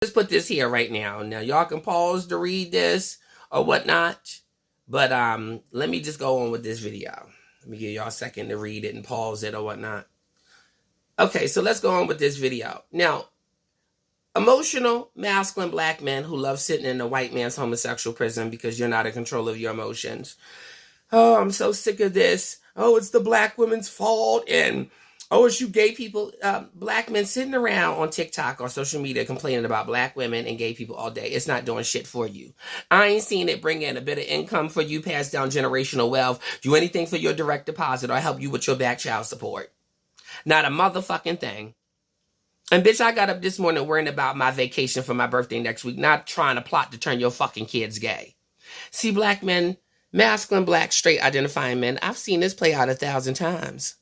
Just put this here right now. Now y'all can pause to read this or whatnot, but let me just go on with this video. Let me give y'all a second to read it and pause it or whatnot. Okay, so let's go on with this video. Now, emotional, masculine black men who love sitting in a white man's homosexual prison because you're not in control of your emotions. Oh, I'm so sick of this. Oh, it's the black women's fault. And oh, it's you gay people, black men sitting around on TikTok or social media complaining about black women and gay people all day. It's not doing shit for you. I ain't seen it bring in a bit of income for you, pass down generational wealth, do anything for your direct deposit, or help you with your back child support. Not a motherfucking thing. And bitch, I got up this morning worrying about my vacation for my birthday next week, not trying to plot to turn your fucking kids gay. See, black men, masculine, black, straight identifying men, I've seen this play out 1,000 times.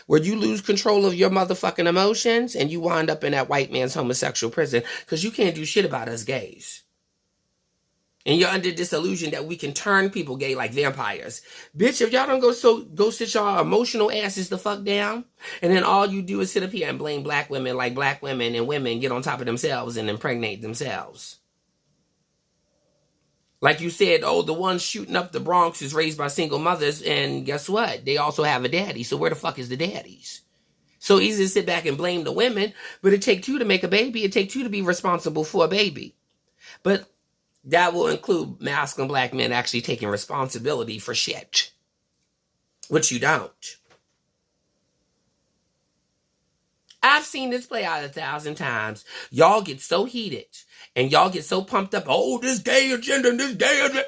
Where you lose control of your motherfucking emotions and you wind up in that white man's homosexual prison because you can't do shit about us gays. And you're under this illusion that we can turn people gay like vampires. Bitch, if y'all don't go sit y'all emotional asses the fuck down, and then all you do is sit up here and blame black women like black women and women get on top of themselves and impregnate themselves. Like you said, oh, the one shooting up the Bronx is raised by single mothers, and guess what? They also have a daddy, so where the fuck is the daddies? So easy to sit back and blame the women, but it takes two to make a baby. It takes two to be responsible for a baby. But that will include masculine black men actually taking responsibility for shit, which you don't. I've seen this play out 1,000 times. Y'all get so heated and y'all get so pumped up. Oh, this gay agenda and this gay agenda.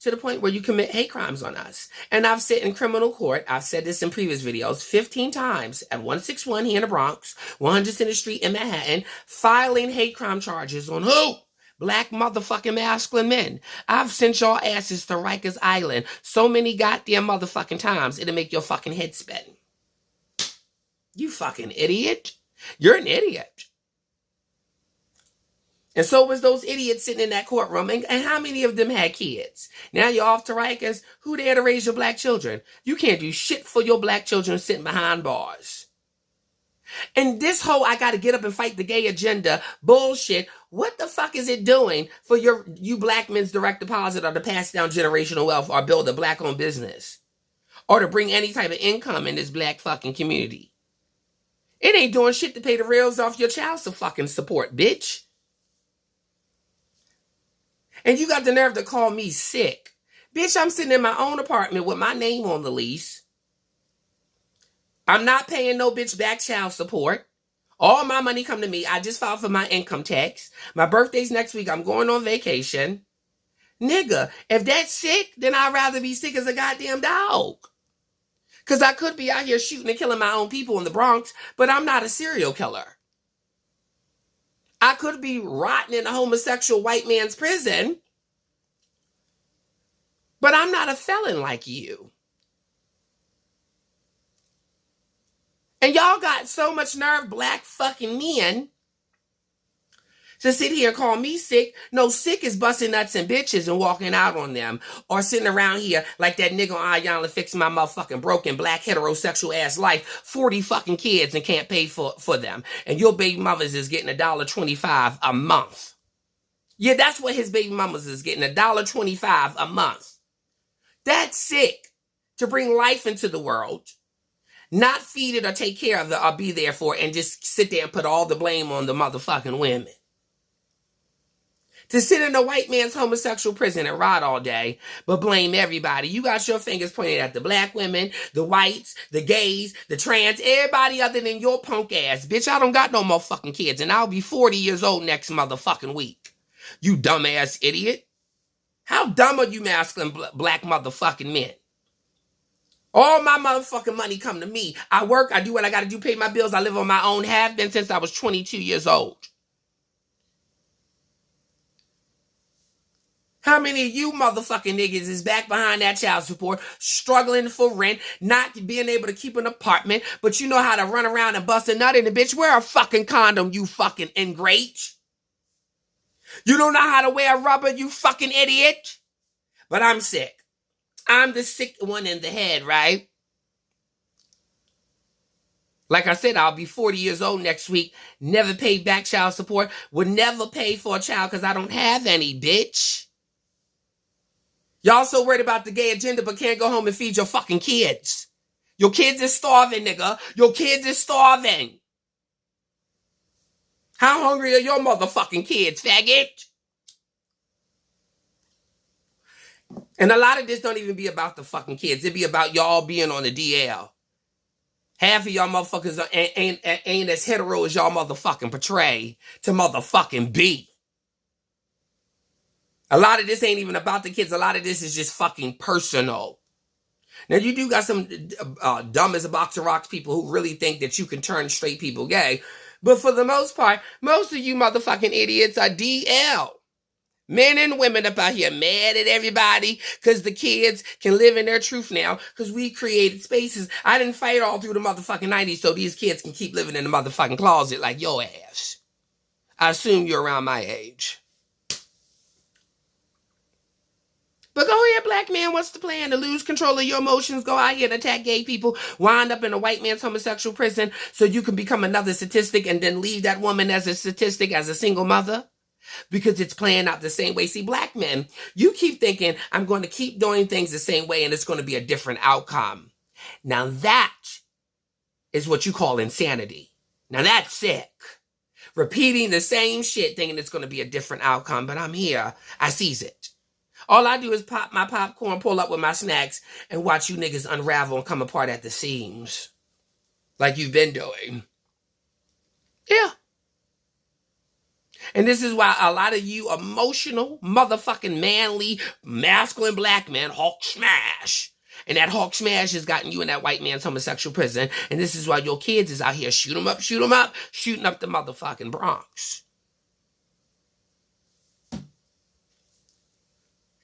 To the point where you commit hate crimes on us. And I've said in criminal court, I've said this in previous videos, 15 times at 161 here in the Bronx, 100 Center Street in Manhattan, filing hate crime charges on who? Black motherfucking masculine men. I've sent y'all asses to Rikers Island so many goddamn motherfucking times, it'll make your fucking head spin. You fucking idiot. You're an idiot. And so was those idiots sitting in that courtroom. And how many of them had kids? Now you're off to Rikers. Who there to raise your black children? You can't do shit for your black children sitting behind bars. And this whole I got to get up and fight the gay agenda bullshit, what the fuck is it doing for you black men's direct deposit or to pass down generational wealth or build a black-owned business? Or to bring any type of income in this black fucking community? It ain't doing shit to pay the rails off your child fucking support, bitch. And you got the nerve to call me sick. Bitch, I'm sitting in my own apartment with my name on the lease. I'm not paying no bitch back child support. All my money come to me. I just filed for my income tax. My birthday's next week. I'm going on vacation. Nigga, if that's sick, then I'd rather be sick as a goddamn dog. Because I could be out here shooting and killing my own people in the Bronx, but I'm not a serial killer. I could be rotting in a homosexual white man's prison, but I'm not a felon like you. And y'all got so much nerve, black fucking men, to sit here and call me sick. No, sick is busting nuts and bitches and walking out on them. Or sitting around here like that nigga on Ayanla fixing my motherfucking broken black heterosexual ass life. 40 fucking kids and can't pay for them. And your baby mothers is getting $1.25 a month. Yeah, that's what his baby mamas is getting, $1.25 a month. That's sick. To bring life into the world. Not feed it or take care of it or be there for it and just sit there and put all the blame on the motherfucking women. To sit in a white man's homosexual prison and rot all day, but blame everybody. You got your fingers pointed at the black women, the whites, the gays, the trans, everybody other than your punk ass. Bitch, I don't got no more fucking kids, and I'll be 40 years old next motherfucking week. You dumbass idiot. How dumb are you masculine black motherfucking men? All my motherfucking money come to me. I work, I do what I gotta do, pay my bills, I live on my own, have been since I was 22 years old. How many of you motherfucking niggas is back behind that child support, struggling for rent, not being able to keep an apartment, but you know how to run around and bust a nut in the bitch? Wear a fucking condom, you fucking ingrate. You don't know how to wear rubber, you fucking idiot. But I'm sick. I'm the sick one in the head, right? Like I said, I'll be 40 years old next week. Never paid back child support. Would never pay for a child because I don't have any, bitch. Y'all so worried about the gay agenda but can't go home and feed your fucking kids. Your kids is starving, nigga. Your kids is starving. How hungry are your motherfucking kids, faggot? And a lot of this don't even be about the fucking kids. It be about y'all being on the DL. Half of y'all motherfuckers ain't as hetero as y'all motherfucking portray to motherfucking be. A lot of this ain't even about the kids. A lot of this is just fucking personal. Now, you do got some dumb as a box of rocks people who really think that you can turn straight people gay. But for the most part, most of you motherfucking idiots are DL. Men and women up out here mad at everybody because the kids can live in their truth now because we created spaces. I didn't fight all through the motherfucking 90s so these kids can keep living in the motherfucking closet like your ass. I assume you're around my age. But go ahead, black man, what's the plan? To lose control of your emotions, go out here and attack gay people, wind up in a white man's homosexual prison so you can become another statistic and then leave that woman as a statistic as a single mother? Because it's playing out the same way. See, black men, you keep thinking, I'm going to keep doing things the same way and it's going to be a different outcome. Now that is what you call insanity. Now that's sick. Repeating the same shit thinking it's going to be a different outcome, but I'm here. I sees it. All I do is pop my popcorn, pull up with my snacks, and watch you niggas unravel and come apart at the seams. Like you've been doing. Yeah. And this is why a lot of you emotional, motherfucking manly, masculine black men Hulk smash. And that Hulk smash has gotten you in that white man's homosexual prison. And this is why your kids is out here shooting up, shooting up the motherfucking Bronx.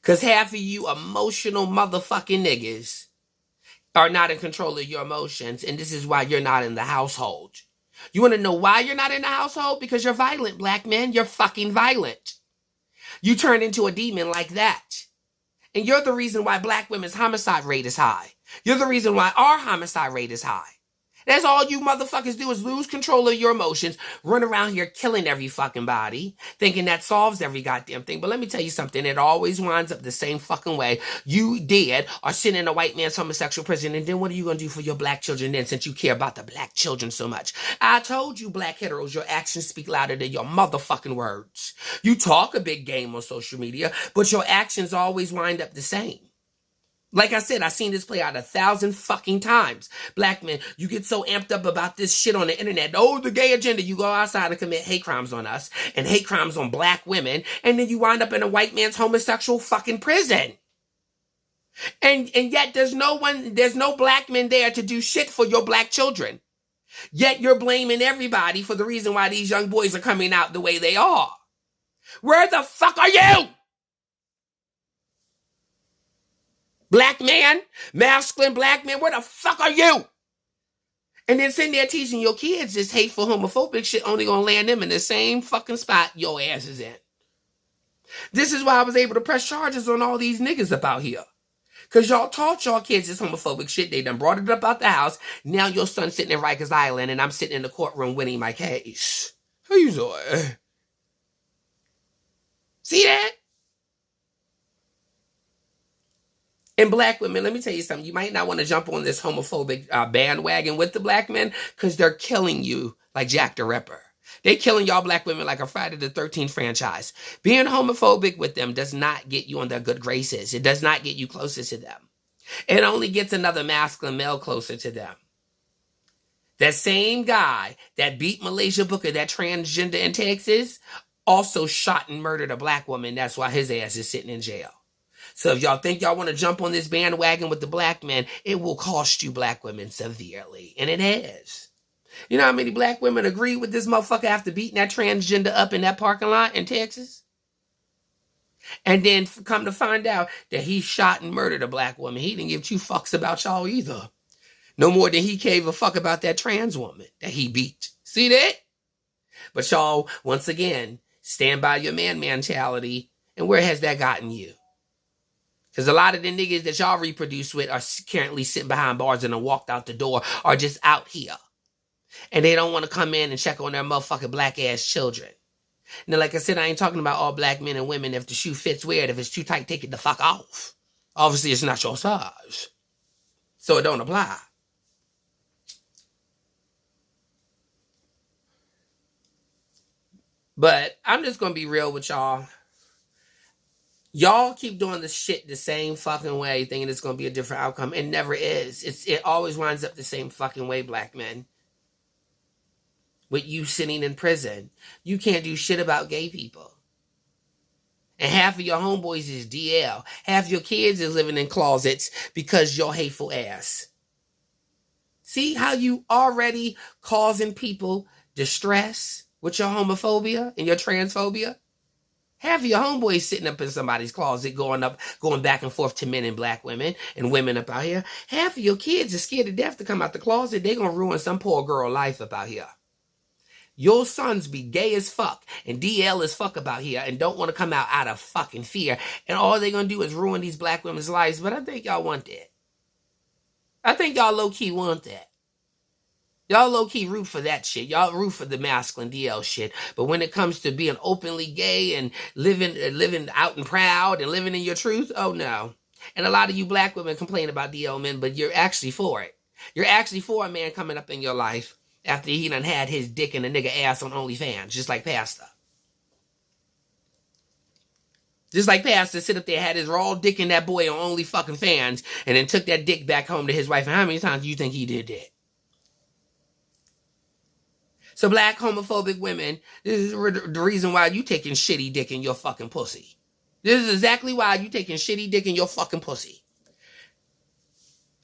Because half of you emotional motherfucking niggas are not in control of your emotions. And this is why you're not in the household. You want to know why you're not in the household? Because you're violent, black men. You're fucking violent. You turn into a demon like that. And you're the reason why black women's homicide rate is high. You're the reason why our homicide rate is high. That's all you motherfuckers do is lose control of your emotions, run around here killing every fucking body, thinking that solves every goddamn thing. But let me tell you something, it always winds up the same fucking way. You dead are sitting in a white man's homosexual prison, and then what are you going to do for your black children then, since you care about the black children so much? I told you, black heteros, your actions speak louder than your motherfucking words. You talk a big game on social media, but your actions always wind up the same. Like I said, I've seen this play out 1,000 fucking times. Black men, you get so amped up about this shit on the internet. Oh, the gay agenda. You go outside and commit hate crimes on us and hate crimes on black women. And then you wind up in a white man's homosexual fucking prison. And yet there's no black men there to do shit for your black children. Yet you're blaming everybody for the reason why these young boys are coming out the way they are. Where the fuck are you? Black man, masculine black man, where the fuck are you? And then sitting there teaching your kids this hateful, homophobic shit only gonna land them in the same fucking spot your ass is in. This is why I was able to press charges on all these niggas up out here. Because y'all taught y'all kids this homophobic shit. They done brought it up out the house. Now your son's sitting in Rikers Island and I'm sitting in the courtroom winning my case. How you doing? See that? And black women, let me tell you something. You might not want to jump on this homophobic bandwagon with the black men because they're killing you like Jack the Ripper. They're killing y'all black women like a Friday the 13th franchise. Being homophobic with them does not get you on their good graces. It does not get you closer to them. It only gets another masculine male closer to them. That same guy that beat Malaysia Booker, that transgender in Texas, also shot and murdered a black woman. That's why his ass is sitting in jail. So if y'all think y'all want to jump on this bandwagon with the black men, it will cost you black women severely. And it has. You know how many black women agree with this motherfucker after beating that transgender up in that parking lot in Texas? And then come to find out that he shot and murdered a black woman. He didn't give two fucks about y'all either. No more than he gave a fuck about that trans woman that he beat. See that? But y'all, once again, stand by your man mentality. And where has that gotten you? Because a lot of the niggas that y'all reproduce with are currently sitting behind bars and have walked out the door, are just out here. And they don't want to come in and check on their motherfucking black ass children. Now, like I said, I ain't talking about all black men and women. If the shoe fits, wear it. If it's too tight, take it the fuck off. Obviously, it's not your size. So it don't apply. But I'm just going to be real with y'all. Y'all keep doing this shit the same fucking way, thinking it's going to be a different outcome. It never is. It always winds up the same fucking way, black men. With you sitting in prison. You can't do shit about gay people. And half of your homeboys is DL. Half your kids is living in closets because your hateful ass. See how you already causing people distress with your homophobia and your transphobia? Half of your homeboys sitting up in somebody's closet going back and forth to men and black women and women up out here. Half of your kids are scared to death to come out the closet. They're going to ruin some poor girl life up out here. Your sons be gay as fuck and DL as fuck about here and don't want to come out of fucking fear. And all they're going to do is ruin these black women's lives. But I think y'all want that. I think y'all low-key want that. Y'all low-key root for that shit. Y'all root for the masculine DL shit. But when it comes to being openly gay and living out and proud and living in your truth, oh no. And a lot of you black women complain about DL men, but you're actually for it. You're actually for a man coming up in your life after he done had his dick in a nigga ass on OnlyFans, just like Pastor. Just like Pastor sit up there, had his raw dick in that boy on OnlyFans, and then took that dick back home to his wife. And how many times do you think he did that? So black homophobic women, this is the reason why you taking shitty dick in your fucking pussy. This is exactly why you taking shitty dick in your fucking pussy.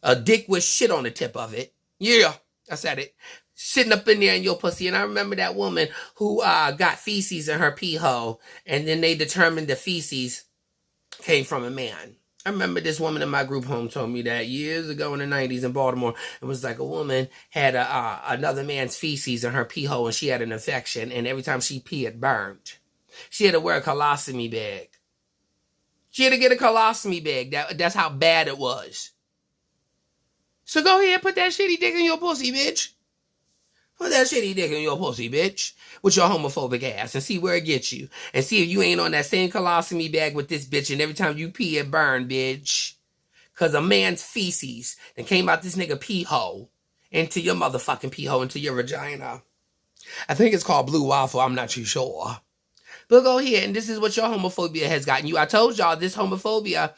A dick with shit on the tip of it. Yeah, I said it. Sitting up in there in your pussy. And I remember that woman who got feces in her pee hole, and then they determined the feces came from a man. I remember this woman in my group home told me that years ago in the 90s in Baltimore. It was like a woman had another man's feces in her pee hole, and she had an infection, and every time she pee, it burned. She had to wear a colostomy bag. She had to get a colostomy bag. That's how bad it was. So go ahead, put that shitty dick in your pussy, bitch. Put that shitty dick in your pussy, bitch, with your homophobic ass, and see where it gets you. And see if you ain't on that same colostomy bag with this bitch, and every time you pee, it burn, bitch. Because a man's feces that came out this nigga pee hole into your motherfucking pee hole, into your vagina. I think it's called Blue Waffle. I'm not too sure. But go ahead, and this is what your homophobia has gotten you. I told y'all this homophobia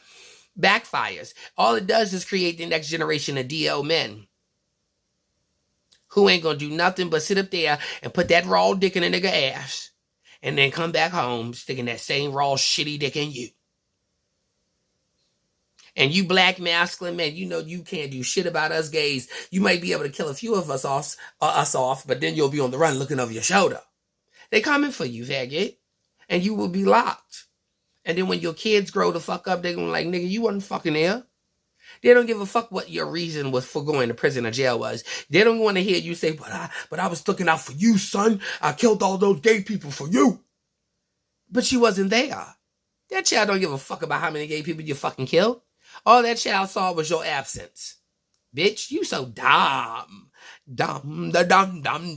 backfires. All it does is create the next generation of DL men who ain't gonna do nothing but sit up there and put that raw dick in a nigga ass and then come back home sticking that same raw shitty dick in you. And you black masculine men, you know you can't do shit about us gays. You might be able to kill a few of us off, but then you'll be on the run looking over your shoulder. They coming for you, faggot. And you will be locked. And then when your kids grow the fuck up, they're gonna be like, nigga, you wasn't fucking there. They don't give a fuck what your reason was for going to prison or jail was. They don't want to hear you say, but I was looking out for you, son. I killed all those gay people for you. But you wasn't there. That child don't give a fuck about how many gay people you fucking killed. All that child saw was your absence. Bitch, you so dumb. Dumb, nigga.